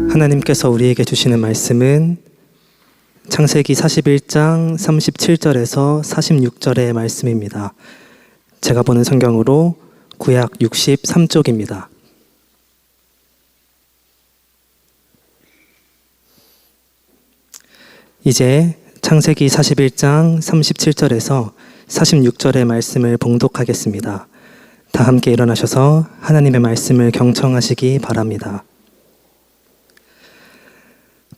하나님께서 우리에게 주시는 말씀은 창세기 41장 37절에서 46절의 말씀입니다. 제가 보는 성경으로 구약 63쪽입니다. 이제 창세기 41장 37절에서 46절의 말씀을 봉독하겠습니다. 다 함께 일어나셔서 하나님의 말씀을 경청하시기 바랍니다.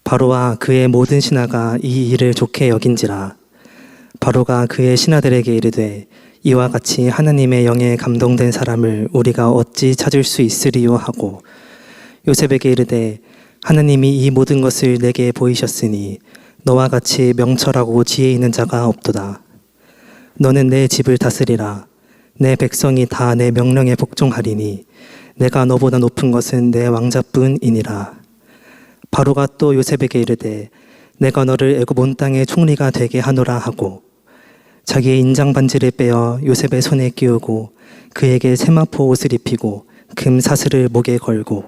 바로와 그의 모든 신하가 이 일을 좋게 여긴지라. 바로가 그의 신하들에게 이르되 이와 같이 하나님의 영에 감동된 사람을 우리가 어찌 찾을 수 있으리요 하고 요셉에게 이르되 하나님이 이 모든 것을 내게 보이셨으니 너와 같이 명철하고 지혜 있는 자가 없도다. 너는 내 집을 다스리라. 내 백성이 다 내 명령에 복종하리니 내가 너보다 높은 것은 내 왕자뿐이니라. 바로가 또 요셉에게 이르되 내가 너를 애굽 온 땅의 총리가 되게 하노라 하고 자기의 인장 반지를 빼어 요셉의 손에 끼우고 그에게 세마포 옷을 입히고 금 사슬을 목에 걸고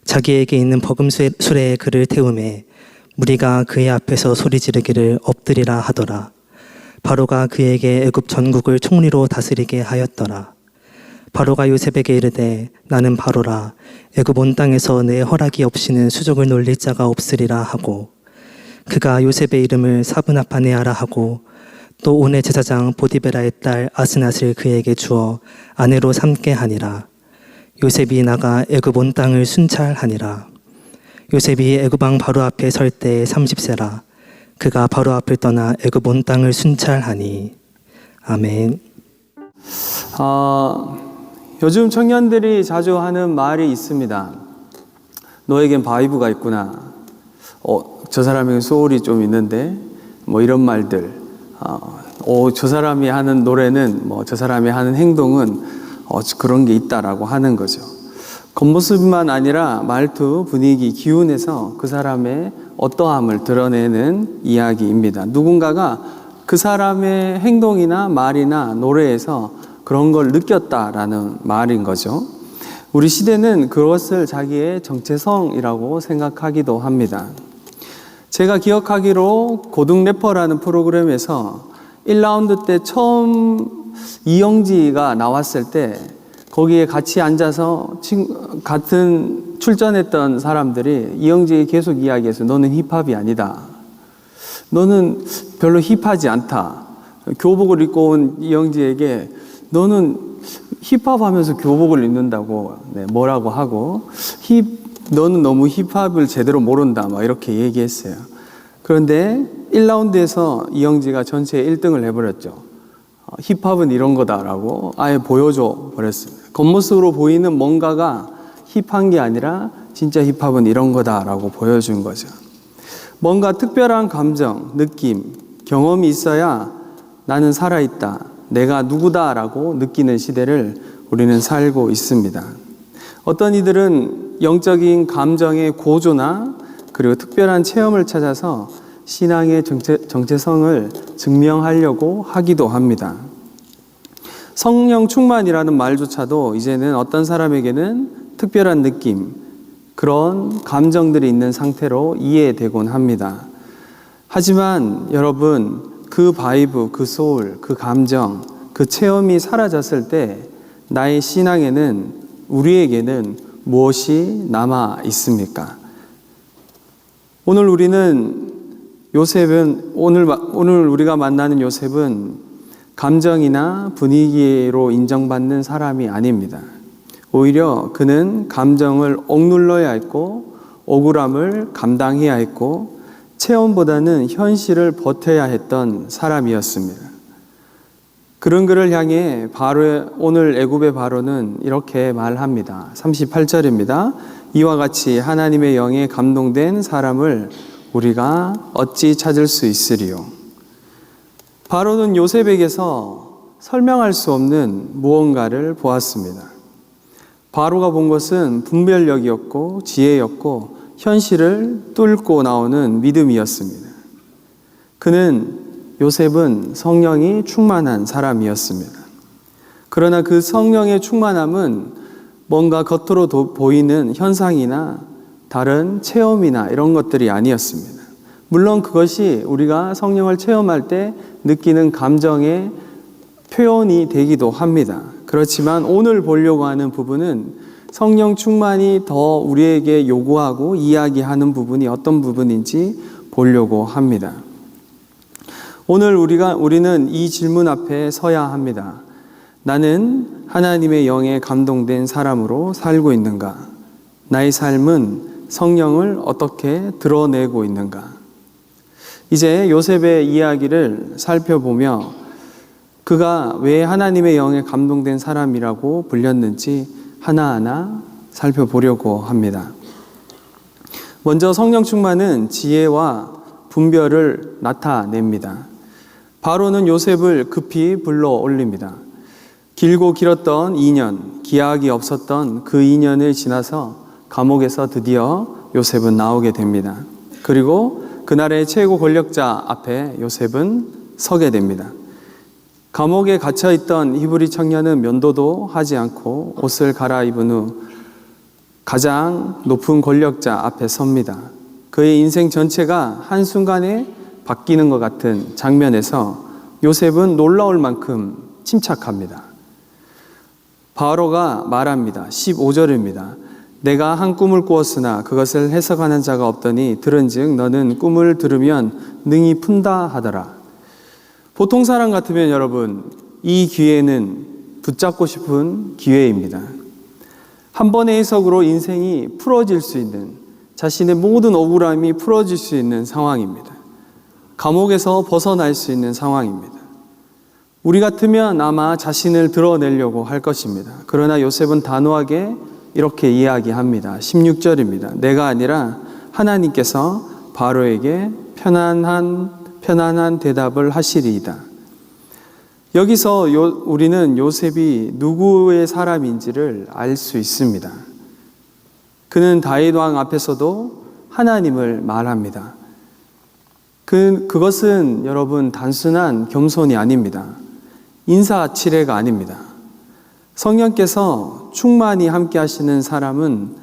자기에게 있는 버금술에 그를 태우매 무리가 그의 앞에서 소리 지르기를 엎드리라 하더라. 바로가 그에게 애굽 전국을 총리로 다스리게 하였더라. 바로가 요셉에게 이르되 나는 바로라. 애굽 온 땅에서 내 허락이 없이는 수족을 놀릴 자가 없으리라 하고 그가 요셉의 이름을 사브나파네아라 하고 또 온의 제사장 보디베라의 딸 아스낫을 그에게 주어 아내로 삼게 하니라. 요셉이 나가 애굽 온 땅을 순찰하니라. 요셉이 애굽 왕 바로 앞에 설 때 30세라. 그가 바로 앞을 떠나 애굽 온 땅을 순찰하니. 아멘. 요즘 청년들이 자주 하는 말이 있습니다. 너에겐 바이브가 있구나. 저 사람에게 소울이 좀 있는데 뭐 이런 말들. 저 사람이 하는 노래는 저 사람이 하는 행동은 그런 게 있다라고 하는 거죠. 겉모습만 아니라 말투, 분위기, 기운에서 그 사람의 어떠함을 드러내는 이야기입니다. 누군가가 그 사람의 행동이나 말이나 노래에서 그런 걸 느꼈다라는 말인 거죠. 우리 시대는 그것을 자기의 정체성이라고 생각하기도 합니다. 제가 기억하기로 고등 래퍼라는 프로그램에서 1라운드 때 처음 이영지가 나왔을 때 거기에 같이 앉아서 같은 출전했던 사람들이 이영지에게 계속 이야기해서 너는 힙합이 아니다. 너는 별로 힙하지 않다. 교복을 입고 온 이영지에게 너는 힙합하면서 교복을 입는다고 뭐라고 하고 너는 너무 힙합을 제대로 모른다 막 이렇게 얘기했어요. 그런데 1라운드에서 이영지가 전체 1등을 해버렸죠. 힙합은 이런 거다라고 아예 보여줘 버렸습니다. 겉모습으로 보이는 뭔가가 힙한 게 아니라 진짜 힙합은 이런 거다라고 보여준 거죠. 뭔가 특별한 감정, 느낌, 경험이 있어야 나는 살아있다, 내가 누구다라고 느끼는 시대를 우리는 살고 있습니다. 어떤 이들은 영적인 감정의 고조나 그리고 특별한 체험을 찾아서 신앙의 정체성을 증명하려고 하기도 합니다. 성령 충만이라는 말조차도 이제는 어떤 사람에게는 특별한 느낌, 그런 감정들이 있는 상태로 이해되곤 합니다. 하지만 여러분, 그 바이브, 그 소울, 그 감정, 그 체험이 사라졌을 때 나의 신앙에는, 우리에게는 무엇이 남아 있습니까? 오늘 우리가 만나는 요셉은 감정이나 분위기로 인정받는 사람이 아닙니다. 오히려 그는 감정을 억눌러야 했고 억울함을 감당해야 했고 체험보다는 현실을 버텨야 했던 사람이었습니다. 그런 그를 향해 오늘 애굽의 바로는 이렇게 말합니다. 38절입니다. 이와 같이 하나님의 영에 감동된 사람을 우리가 어찌 찾을 수 있으리요. 바로는 요셉에게서 설명할 수 없는 무언가를 보았습니다. 바로가 본 것은 분별력이었고 지혜였고 현실을 뚫고 나오는 믿음이었습니다. 요셉은 성령이 충만한 사람이었습니다. 그러나 그 성령의 충만함은 뭔가 겉으로 보이는 현상이나 다른 체험이나 이런 것들이 아니었습니다. 물론 그것이 우리가 성령을 체험할 때 느끼는 감정의 표현이 되기도 합니다. 그렇지만 오늘 보려고 하는 부분은 성령 충만이 더 우리에게 요구하고 이야기하는 부분이 어떤 부분인지 보려고 합니다. 오늘 우리는 이 질문 앞에 서야 합니다. 나는 하나님의 영에 감동된 사람으로 살고 있는가? 나의 삶은 성령을 어떻게 드러내고 있는가? 이제 요셉의 이야기를 살펴보며 그가 왜 하나님의 영에 감동된 사람이라고 불렸는지 하나하나 살펴보려고 합니다. 먼저 성령 충만은 지혜와 분별을 나타냅니다. 바로는 요셉을 급히 불러 올립니다. 길고 길었던 2년, 기약이 없었던 그 2년을 지나서 감옥에서 드디어 요셉은 나오게 됩니다. 그리고 그날의 최고 권력자 앞에 요셉은 서게 됩니다. 감옥에 갇혀있던 히브리 청년은 면도도 하지 않고 옷을 갈아입은 후 가장 높은 권력자 앞에 섭니다. 그의 인생 전체가 한순간에 바뀌는 것 같은 장면에서 요셉은 놀라울 만큼 침착합니다. 바로가 말합니다. 15절입니다. 내가 한 꿈을 꾸었으나 그것을 해석하는 자가 없더니 들은즉 너는 꿈을 들으면 능히 푼다 하더라. 보통 사람 같으면 여러분 이 기회는 붙잡고 싶은 기회입니다. 한 번의 해석으로 인생이 풀어질 수 있는, 자신의 모든 억울함이 풀어질 수 있는 상황입니다. 감옥에서 벗어날 수 있는 상황입니다. 우리 같으면 아마 자신을 드러내려고 할 것입니다. 그러나 요셉은 단호하게 이렇게 이야기합니다. 16절입니다. 내가 아니라 하나님께서 바로에게 편안한 대답을 하시리이다. 여기서 우리는 요셉이 누구의 사람인지를 알 수 있습니다. 그는 다윗 왕 앞에서도 하나님을 말합니다. 그것은 여러분 단순한 겸손이 아닙니다. 인사치레가 아닙니다. 성령께서 충만히 함께 하시는 사람은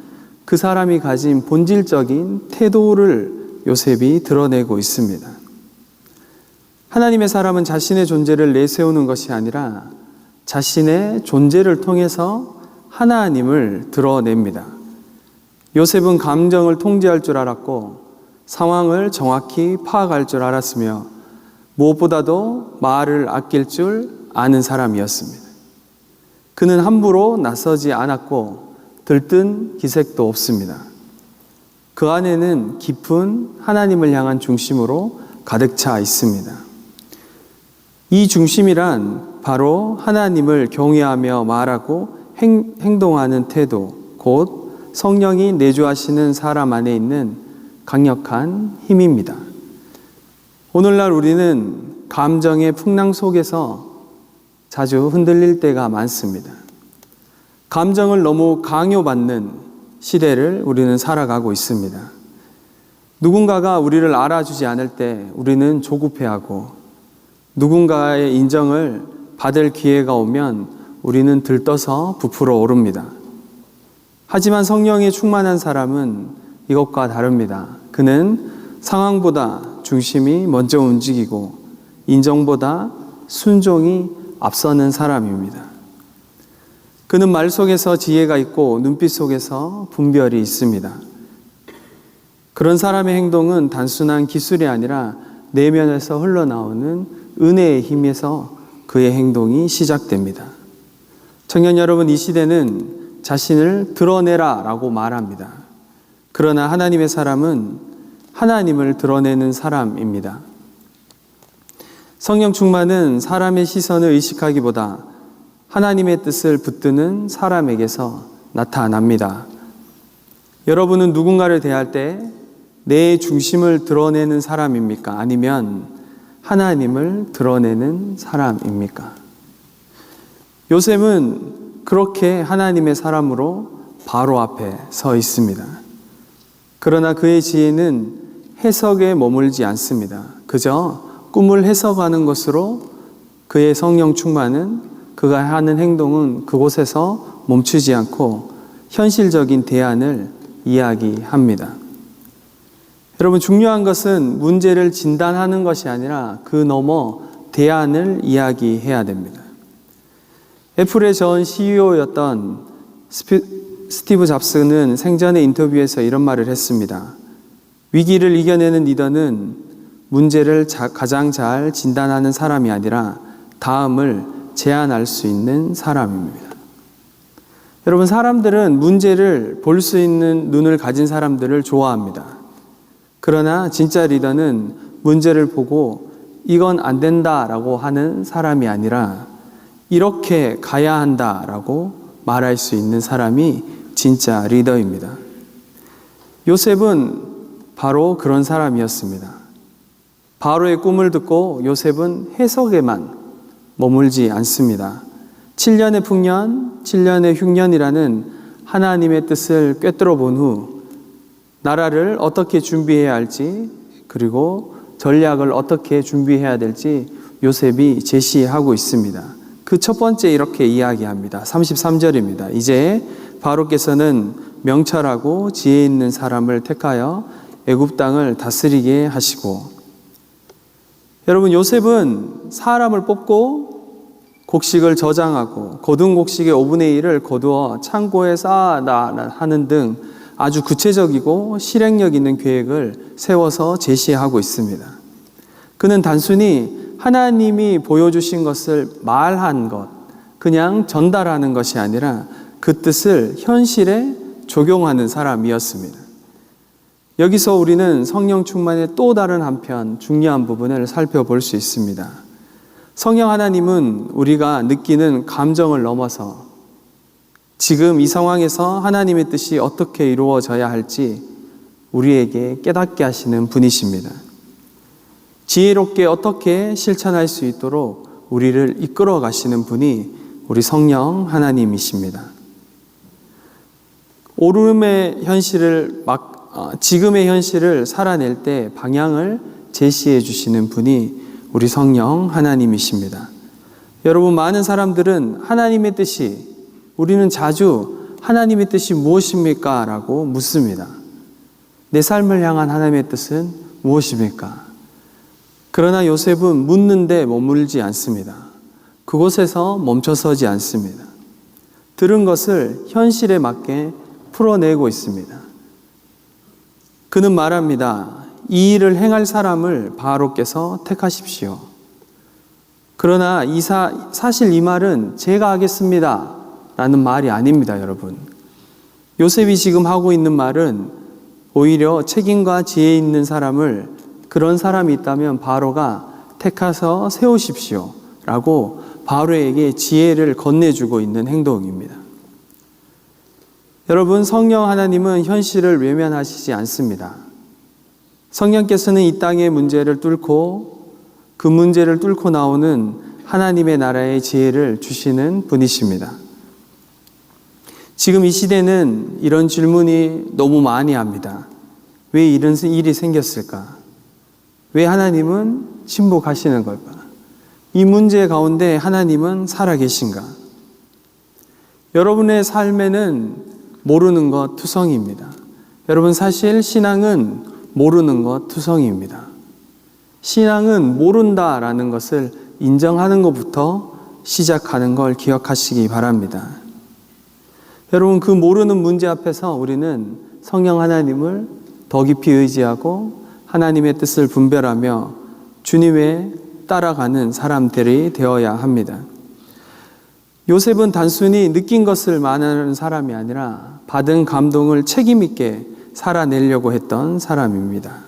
그 사람이 가진 본질적인 태도를 요셉이 드러내고 있습니다. 하나님의 사람은 자신의 존재를 내세우는 것이 아니라 자신의 존재를 통해서 하나님을 드러냅니다. 요셉은 감정을 통제할 줄 알았고 상황을 정확히 파악할 줄 알았으며 무엇보다도 말을 아낄 줄 아는 사람이었습니다. 그는 함부로 나서지 않았고 들뜬 기색도 없습니다. 그 안에는 깊은 하나님을 향한 중심으로 가득 차 있습니다. 이 중심이란 바로 하나님을 경외하며 말하고 행동하는 태도, 곧 성령이 내주하시는 사람 안에 있는 강력한 힘입니다. 오늘날 우리는 감정의 풍랑 속에서 자주 흔들릴 때가 많습니다. 감정을 너무 강요받는 시대를 우리는 살아가고 있습니다. 누군가가 우리를 알아주지 않을 때 우리는 조급해하고 누군가의 인정을 받을 기회가 오면 우리는 들떠서 부풀어 오릅니다. 하지만 성령이 충만한 사람은 이것과 다릅니다. 그는 상황보다 중심이 먼저 움직이고 인정보다 순종이 앞서는 사람입니다. 그는 말 속에서 지혜가 있고 눈빛 속에서 분별이 있습니다. 그런 사람의 행동은 단순한 기술이 아니라 내면에서 흘러나오는 은혜의 힘에서 그의 행동이 시작됩니다. 청년 여러분, 이 시대는 자신을 드러내라 라고 말합니다. 그러나 하나님의 사람은 하나님을 드러내는 사람입니다. 성령 충만은 사람의 시선을 의식하기보다 하나님의 뜻을 붙드는 사람에게서 나타납니다. 여러분은 누군가를 대할 때 내 중심을 드러내는 사람입니까? 아니면 하나님을 드러내는 사람입니까? 요셉은 그렇게 하나님의 사람으로 바로 앞에 서 있습니다. 그러나 그의 지혜는 해석에 머물지 않습니다. 그저 꿈을 해석하는 것으로 그의 성령 충만은, 그가 하는 행동은 그곳에서 멈추지 않고 현실적인 대안을 이야기합니다. 여러분, 중요한 것은 문제를 진단하는 것이 아니라 그 너머 대안을 이야기해야 됩니다. 애플의 전 CEO였던 스티브 잡스는 생전의 인터뷰에서 이런 말을 했습니다. 위기를 이겨내는 리더는 문제를 가장 잘 진단하는 사람이 아니라 다음을 제안할 수 있는 사람입니다. 여러분, 사람들은 문제를 볼 수 있는 눈을 가진 사람들을 좋아합니다. 그러나 진짜 리더는 문제를 보고 이건 안 된다라고 하는 사람이 아니라 이렇게 가야 한다라고 말할 수 있는 사람이 진짜 리더입니다. 요셉은 바로 그런 사람이었습니다. 바로의 꿈을 듣고 요셉은 해석에만 머물지 않습니다. 7년의 풍년, 7년의 흉년이라는 하나님의 뜻을 꿰뚫어 본 후 나라를 어떻게 준비해야 할지, 그리고 전략을 어떻게 준비해야 될지 요셉이 제시하고 있습니다. 그 첫 번째 이렇게 이야기합니다. 33절입니다. 이제 바로께서는 명철하고 지혜 있는 사람을 택하여 애굽 땅을 다스리게 하시고, 여러분, 요셉은 사람을 뽑고 곡식을 저장하고 거둔 곡식의 5분의 1을 거두어 창고에 쌓아놔 하는 등 아주 구체적이고 실행력 있는 계획을 세워서 제시하고 있습니다. 그는 단순히 하나님이 보여주신 것을 말한 것, 그냥 전달하는 것이 아니라 그 뜻을 현실에 적용하는 사람이었습니다. 여기서 우리는 성령 충만의 또 다른 한편 중요한 부분을 살펴볼 수 있습니다. 성령 하나님은 우리가 느끼는 감정을 넘어서 지금 이 상황에서 하나님의 뜻이 어떻게 이루어져야 할지 우리에게 깨닫게 하시는 분이십니다. 지혜롭게 어떻게 실천할 수 있도록 우리를 이끌어 가시는 분이 우리 성령 하나님이십니다. 오름의 현실을 지금의 현실을 살아낼 때 방향을 제시해 주시는 분이 우리 성령 하나님이십니다. 여러분, 많은 사람들은 하나님의 뜻이, 우리는 자주 하나님의 뜻이 무엇입니까? 라고 묻습니다. 내 삶을 향한 하나님의 뜻은 무엇입니까? 그러나 요셉은 묻는데 머물지 않습니다. 그곳에서 멈춰서지 않습니다. 들은 것을 현실에 맞게 풀어내고 있습니다. 그는 말합니다. 이 일을 행할 사람을 바로께서 택하십시오. 그러나 사실 이 말은 제가 하겠습니다 라는 말이 아닙니다, 여러분. 요셉이 지금 하고 있는 말은 오히려 책임과 지혜 있는 사람을, 그런 사람이 있다면 바로가 택하서 세우십시오 라고 바로에게 지혜를 건네주고 있는 행동입니다. 여러분, 성령 하나님은 현실을 외면하시지 않습니다. 성령께서는 이 땅의 문제를 뚫고 그 문제를 뚫고 나오는 하나님의 나라의 지혜를 주시는 분이십니다. 지금 이 시대는 이런 질문이 너무 많이 합니다. 왜 이런 일이 생겼을까? 왜 하나님은 침묵하시는 걸까? 이 문제 가운데 하나님은 살아계신가? 여러분의 삶에는 모르는 것 투성이입니다. 여러분, 사실 신앙은 모르는 것 투성이입니다. 신앙은 모른다라는 것을 인정하는 것부터 시작하는 걸 기억하시기 바랍니다. 여러분, 그 모르는 문제 앞에서 우리는 성령 하나님을 더 깊이 의지하고 하나님의 뜻을 분별하며 주님의 따라가는 사람들이 되어야 합니다. 요셉은 단순히 느낀 것을 말하는 사람이 아니라 받은 감동을 책임 있게 살아내려고 했던 사람입니다.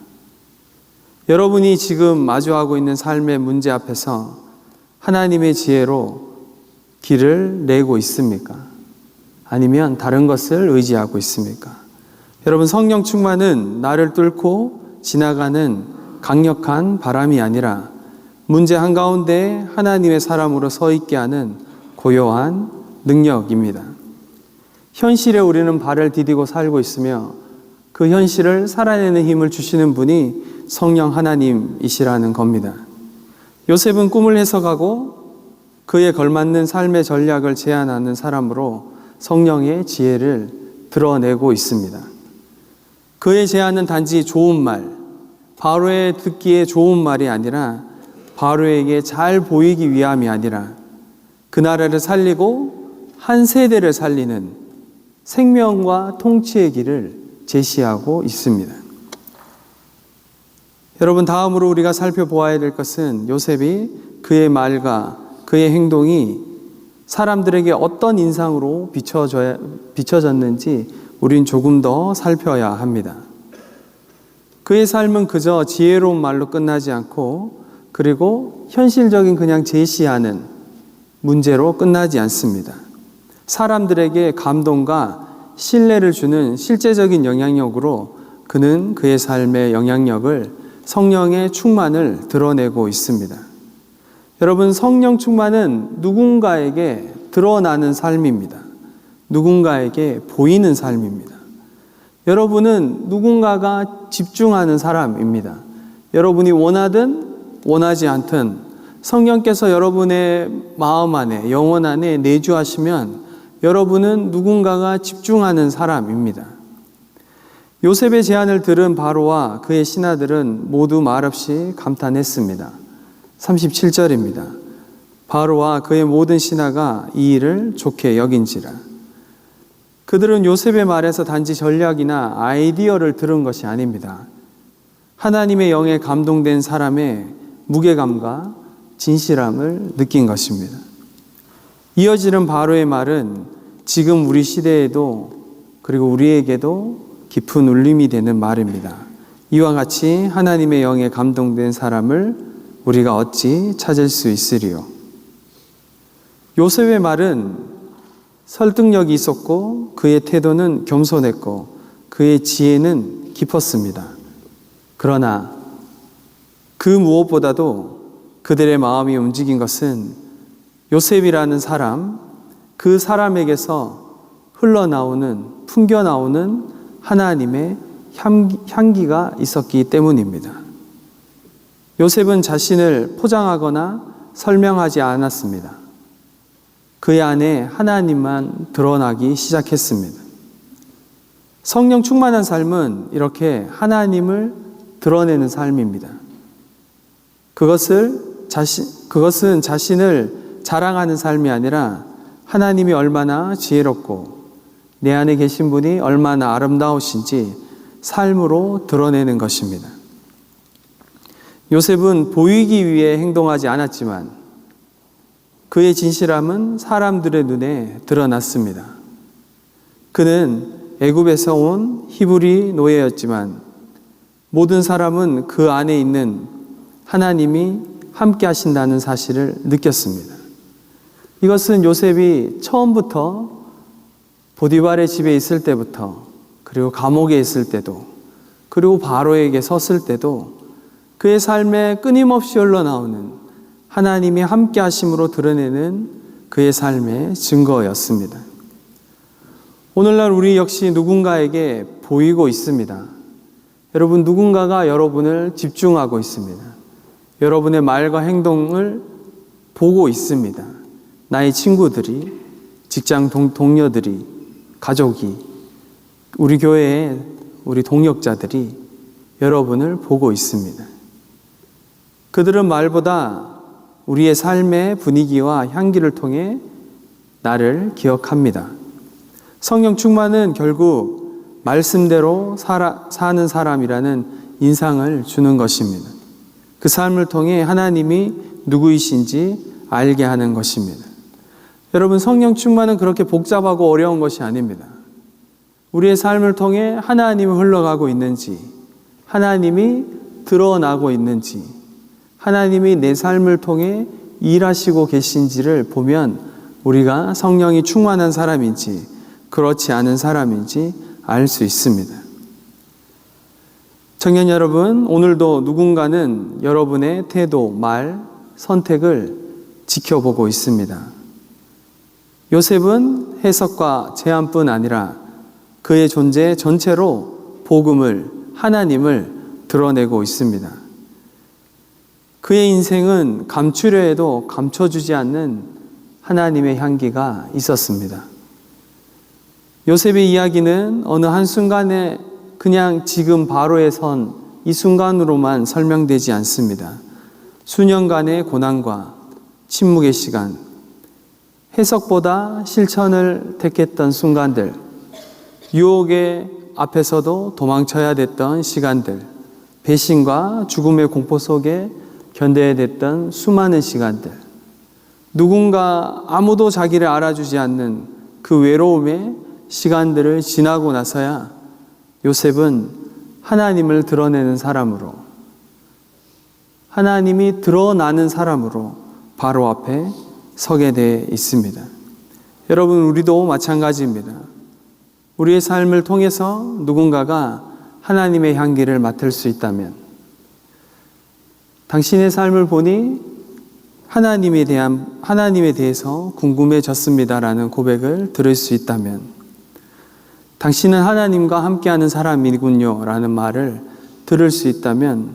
여러분이 지금 마주하고 있는 삶의 문제 앞에서 하나님의 지혜로 길을 내고 있습니까? 아니면 다른 것을 의지하고 있습니까? 여러분, 성령 충만은 나를 뚫고 지나가는 강력한 바람이 아니라 문제 한가운데 하나님의 사람으로 서 있게 하는 고요한 능력입니다. 현실에 우리는 발을 디디고 살고 있으며 그 현실을 살아내는 힘을 주시는 분이 성령 하나님이시라는 겁니다. 요셉은 꿈을 해석하고 그에 걸맞는 삶의 전략을 제안하는 사람으로 성령의 지혜를 드러내고 있습니다. 그의 제안은 단지 좋은 말, 바로의 듣기에 좋은 말이 아니라 바로에게 잘 보이기 위함이 아니라 그 나라를 살리고 한 세대를 살리는 생명과 통치의 길을 제시하고 있습니다. 여러분, 다음으로 우리가 살펴보아야 될 것은 요셉이 그의 말과 그의 행동이 사람들에게 어떤 인상으로 비춰졌는지 우린 조금 더 살펴야 합니다. 그의 삶은 그저 지혜로운 말로 끝나지 않고 그리고 현실적인 그냥 제시하는 문제로 끝나지 않습니다. 사람들에게 감동과 신뢰를 주는 실제적인 영향력으로 그는 그의 삶의 영향력을 성령의 충만을 드러내고 있습니다. 여러분, 성령 충만은 누군가에게 드러나는 삶입니다. 누군가에게 보이는 삶입니다. 여러분은 누군가가 집중하는 사람입니다. 여러분이 원하든 원하지 않든 성령께서 여러분의 마음 안에, 영혼 안에 내주하시면 여러분은 누군가가 집중하는 사람입니다. 요셉의 제안을 들은 바로와 그의 신하들은 모두 말없이 감탄했습니다. 37절입니다. 바로와 그의 모든 신하가 이 일을 좋게 여긴지라. 그들은 요셉의 말에서 단지 전략이나 아이디어를 들은 것이 아닙니다. 하나님의 영에 감동된 사람의 무게감과 진실함을 느낀 것입니다. 이어지는 바로의 말은 지금 우리 시대에도 그리고 우리에게도 깊은 울림이 되는 말입니다. 이와 같이 하나님의 영에 감동된 사람을 우리가 어찌 찾을 수 있으리요. 요셉의 말은 설득력이 있었고 그의 태도는 겸손했고 그의 지혜는 깊었습니다. 그러나 그 무엇보다도 그들의 마음이 움직인 것은 요셉이라는 사람, 그 사람에게서 흘러나오는, 풍겨나오는 하나님의 향기가 있었기 때문입니다. 요셉은 자신을 포장하거나 설명하지 않았습니다. 그의 안에 하나님만 드러나기 시작했습니다. 성령 충만한 삶은 이렇게 하나님을 드러내는 삶입니다. 그것은 자신을 자랑하는 삶이 아니라 하나님이 얼마나 지혜롭고 내 안에 계신 분이 얼마나 아름다우신지 삶으로 드러내는 것입니다. 요셉은 보이기 위해 행동하지 않았지만 그의 진실함은 사람들의 눈에 드러났습니다. 그는 애굽에서 온 히브리 노예였지만 모든 사람은 그 안에 있는 하나님이 함께 하신다는 사실을 느꼈습니다. 이것은 요셉이 처음부터 보디발의 집에 있을 때부터 그리고 감옥에 있을 때도 그리고 바로에게 섰을 때도 그의 삶에 끊임없이 흘러나오는 하나님이 함께 하심으로 드러내는 그의 삶의 증거였습니다. 오늘날 우리 역시 누군가에게 보이고 있습니다. 여러분, 누군가가 여러분을 집중하고 있습니다. 여러분의 말과 행동을 보고 있습니다. 나의 친구들이, 직장 동료들이, 가족이, 우리 교회의 우리 동역자들이 여러분을 보고 있습니다. 그들은 말보다 우리의 삶의 분위기와 향기를 통해 나를 기억합니다. 성령 충만은 결국 말씀대로 사는 사람이라는 인상을 주는 것입니다. 그 삶을 통해 하나님이 누구이신지 알게 하는 것입니다. 여러분, 성령 충만은 그렇게 복잡하고 어려운 것이 아닙니다. 우리의 삶을 통해 하나님이 흘러가고 있는지, 하나님이 드러나고 있는지, 하나님이 내 삶을 통해 일하시고 계신지를 보면 우리가 성령이 충만한 사람인지 그렇지 않은 사람인지 알 수 있습니다. 청년 여러분, 오늘도 누군가는 여러분의 태도, 말, 선택을 지켜보고 있습니다. 요셉은 해석과 제안뿐 아니라 그의 존재 전체로 복음을, 하나님을 드러내고 있습니다. 그의 인생은 감추려 해도 감춰주지 않는 하나님의 향기가 있었습니다. 요셉의 이야기는 어느 한순간에 그냥 지금 바로에 선 이 순간으로만 설명되지 않습니다. 수년간의 고난과 침묵의 시간, 해석보다 실천을 택했던 순간들, 유혹의 앞에서도 도망쳐야 됐던 시간들, 배신과 죽음의 공포 속에 견뎌야 됐던 수많은 시간들, 누군가 아무도 자기를 알아주지 않는 그 외로움의 시간들을 지나고 나서야 요셉은 하나님을 드러내는 사람으로, 하나님이 드러나는 사람으로 바로 앞에 서게 돼 있습니다. 여러분, 우리도 마찬가지입니다. 우리의 삶을 통해서 누군가가 하나님의 향기를 맡을 수 있다면, 당신의 삶을 보니 하나님에 대해서 궁금해졌습니다라는 고백을 들을 수 있다면, 당신은 하나님과 함께하는 사람이군요 라는 말을 들을 수 있다면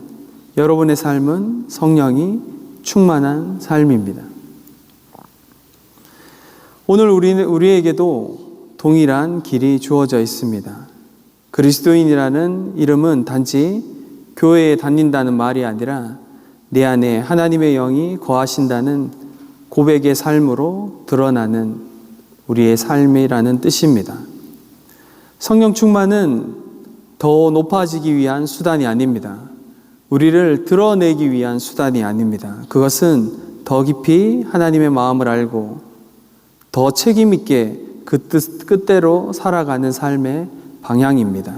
여러분의 삶은 성령이 충만한 삶입니다. 오늘 우리에게도 동일한 길이 주어져 있습니다. 그리스도인이라는 이름은 단지 교회에 다닌다는 말이 아니라 내 안에 하나님의 영이 거하신다는 고백의 삶으로 드러나는 우리의 삶이라는 뜻입니다. 성령 충만은 더 높아지기 위한 수단이 아닙니다. 우리를 드러내기 위한 수단이 아닙니다. 그것은 더 깊이 하나님의 마음을 알고 더 책임 있게 그 뜻대로 살아가는 삶의 방향입니다.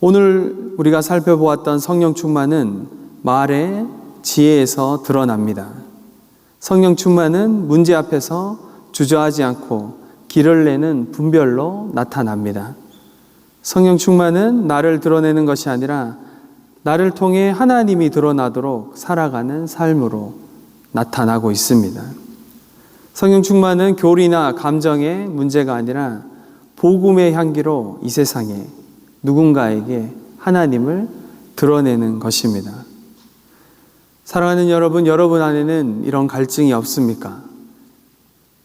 오늘 우리가 살펴보았던 성령 충만은 말의 지혜에서 드러납니다. 성령 충만은 문제 앞에서 주저하지 않고 길을 내는 분별로 나타납니다. 성령 충만은 나를 드러내는 것이 아니라 나를 통해 하나님이 드러나도록 살아가는 삶으로 나타나고 있습니다. 성령 충만은 교리나 감정의 문제가 아니라 복음의 향기로 이 세상에 누군가에게 하나님을 드러내는 것입니다. 사랑하는 여러분, 여러분 안에는 이런 갈증이 없습니까?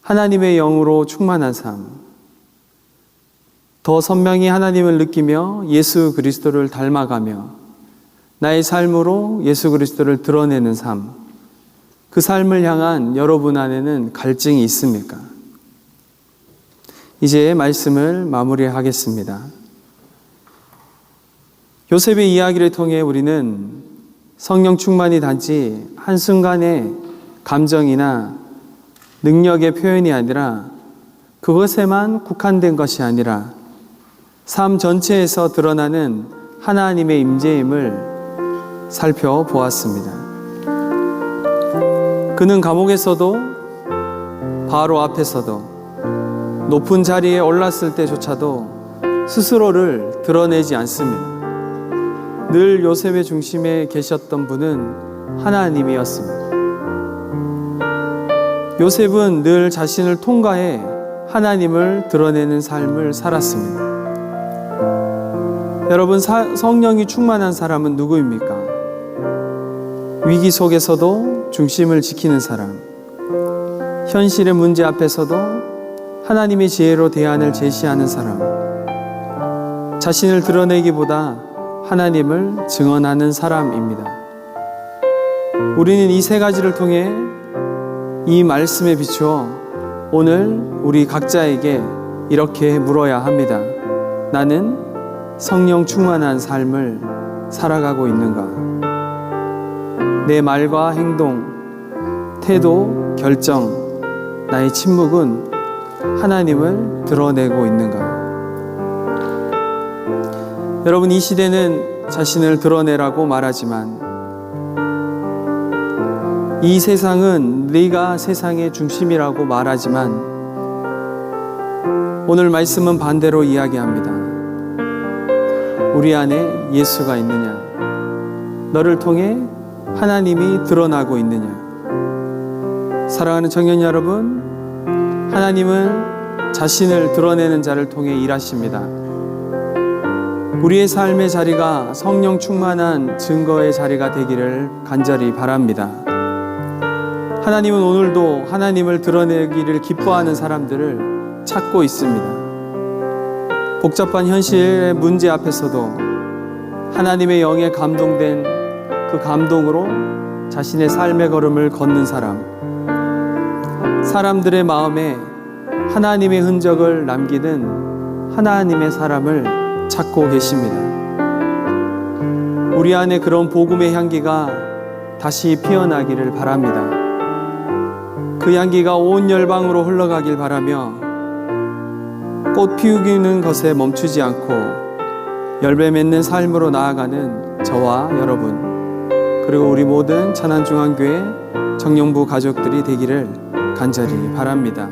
하나님의 영으로 충만한 삶, 더 선명히 하나님을 느끼며 예수 그리스도를 닮아가며 나의 삶으로 예수 그리스도를 드러내는 삶, 그 삶을 향한 여러분 안에는 갈증이 있습니까? 이제 말씀을 마무리하겠습니다. 요셉의 이야기를 통해 우리는 성령 충만이 단지 한순간의 감정이나 능력의 표현이 아니라 그것에만 국한된 것이 아니라 삶 전체에서 드러나는 하나님의 임재임을 살펴보았습니다. 그는 감옥에서도 바로 앞에서도 높은 자리에 올랐을 때조차도 스스로를 드러내지 않습니다. 늘 요셉의 중심에 계셨던 분은 하나님이었습니다. 요셉은 늘 자신을 통과해 하나님을 드러내는 삶을 살았습니다. 여러분, 성령이 충만한 사람은 누구입니까? 위기 속에서도 중심을 지키는 사람, 현실의 문제 앞에서도 하나님의 지혜로 대안을 제시하는 사람, 자신을 드러내기보다 하나님을 증언하는 사람입니다. 우리는 이 세 가지를 통해 이 말씀에 비추어 오늘 우리 각자에게 이렇게 물어야 합니다. 나는 성령 충만한 삶을 살아가고 있는가? 내 말과 행동, 태도, 결정, 나의 침묵은 하나님을 드러내고 있는가? 여러분, 이 시대는 자신을 드러내라고 말하지만 이 세상은 네가 세상의 중심이라고 말하지만 오늘 말씀은 반대로 이야기합니다. 우리 안에 예수가 있느냐? 너를 통해 하나님이 드러나고 있느냐? 사랑하는 청년 여러분, 하나님은 자신을 드러내는 자를 통해 일하십니다. 우리의 삶의 자리가 성령 충만한 증거의 자리가 되기를 간절히 바랍니다. 하나님은 오늘도 하나님을 드러내기를 기뻐하는 사람들을 찾고 있습니다. 복잡한 현실의 문제 앞에서도 하나님의 영에 감동된 그 감동으로 자신의 삶의 걸음을 걷는 사람, 사람들의 마음에 하나님의 흔적을 남기는 하나님의 사람을 찾고 계십니다. 우리 안에 그런 복음의 향기가 다시 피어나기를 바랍니다. 그 향기가 온 열방으로 흘러가길 바라며 꽃 피우기는 것에 멈추지 않고 열매 맺는 삶으로 나아가는 저와 여러분, 그리고 우리 모든 천안중앙교회 정령부 가족들이 되기를 간절히 바랍니다.